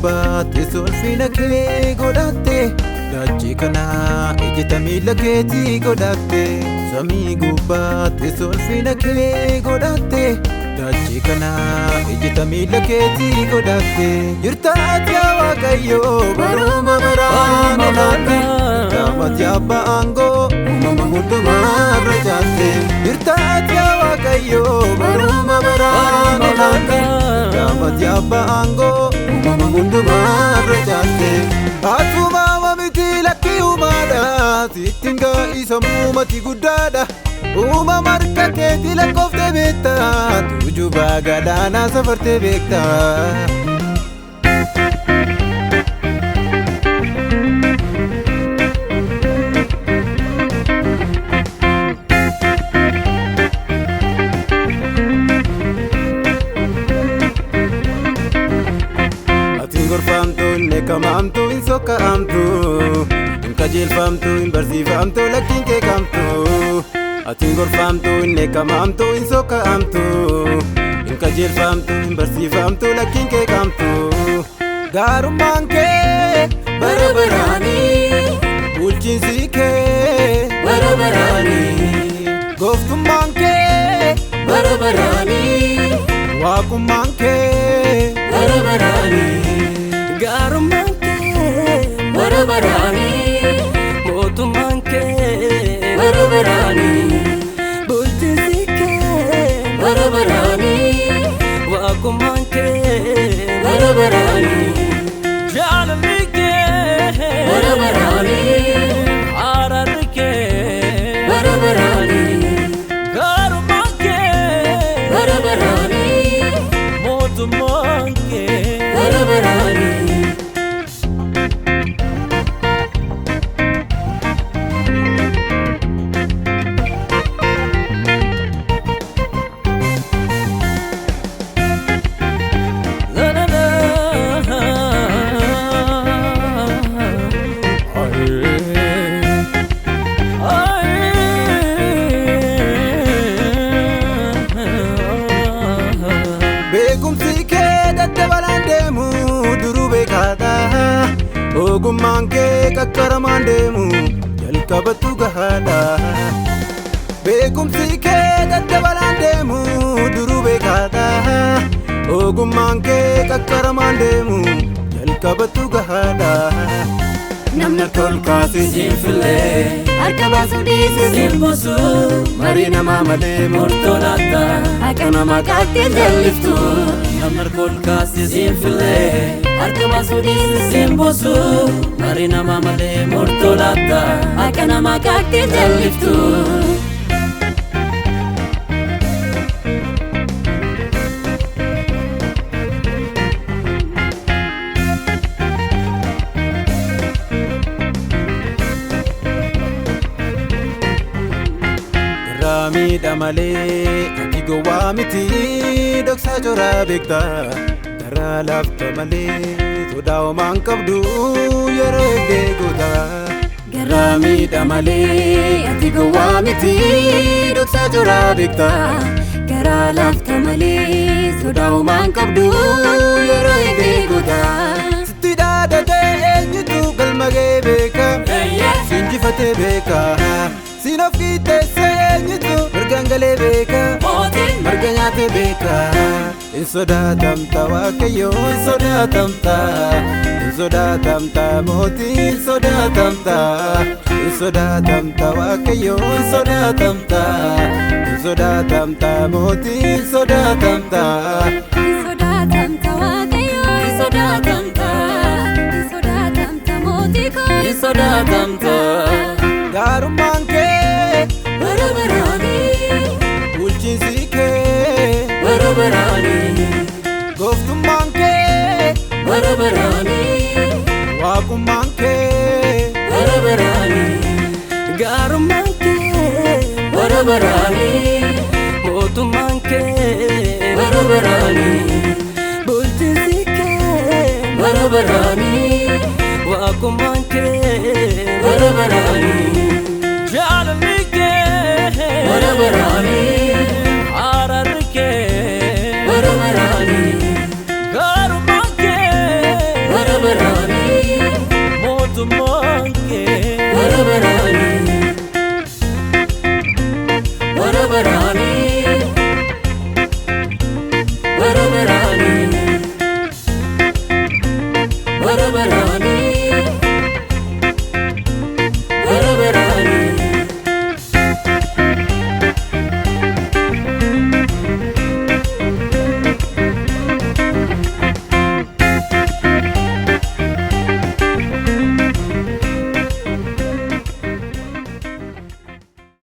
Baate solfina kee godhatte dachee kana ejjeta miila keetii godhatte samii gubbaate solfina kee godhatte dachee kana ejjeta miila keetii godhatte jirtaati yaa Waaqayyoo baruma baraan olaante gaafati abbaa aangoo uumama hundumaarra jaatte jirtaati yaa Waaqayyoo baruma baraan olaante gaafati abbaa aangoo uumama hundumaarra jaatte atuma miti lakkii uumaadha sittiin gaa'ii sammuu mati guddaadha uumama harka keetii lakkooftee beekta tuujubaa galaanaa safartee beekta. Kamamtu in sokaamtu in kajeelfamtu in barsiifamtu lakkiin kee kamtu atiin gorfamtu in kamamtu in sokaamtu in kajeelfamtu in barsiifamtu lakkiin kee kamtu gaarummaan kee bara baraanii bulchiinsi kee bara baraanii gooftummaan kee bara baraanii waaqummaan kee bara baraanii. Gaarummaan kee bara baraanii mootummaan kee bara baraanii bulchiinsi kee bara baraanii waaqummaan kee bara baraanii jaalalli kee bara baraanii araarri kee bara baraanii gaarummaan kee bara baraanii mootummaan kee bara baraanii. Ogummaan kee qaqqaramaan deemu jalqabattu gahaadha beekumsi kee daddabalaan deemu duruu beekaadha ogummaan kee qaqqaramaan deemu jalqabattu gahaadha namna tolkaasi siinfillee harka baasuu dhiise siinbuusu marii namaa malee murtoo laata haqa namaa qaqqee jalliftu namna tolkaasi siinfillee harka baasuu dhiise siinbuusu marii namaa malee murtoo laata haqa namaa qaqqee jalliftu. Miidha malee ati gowwaa miti dhoksaa joraa beekta garaa laafta malee sodaa homaan qabdu yeroo eegdee goota. Garaa miidha malee ati gowwaa miti dhoksaa joraa beekta garaa laafta malee sodaa homaan qabdu yeroo eegdee goota. Sitti dhaadhatee eenyutu galma ga'ee beeka sinjifatee beeka. Sinof kiteesse eenyutu mirgangalee beeka marga nyaate beeka in sodaatamta Waaqayyo in sodaatamta mootii in sodaatamta Waaqayyo in sodaatamta mootii in sodaatamta Waaqayyo in sodaatamta mootii in sodaatamta gaarummaan kee bara baraanii bulchiinsi kee bara baraanii gooftummaan kee barabarani waaqummaan kee barabarani garummaan kee barabarani mootummaan kee barabarani bulchiinsi kee barabarani waaqummaan kee barabarani jaalalli kee barabarani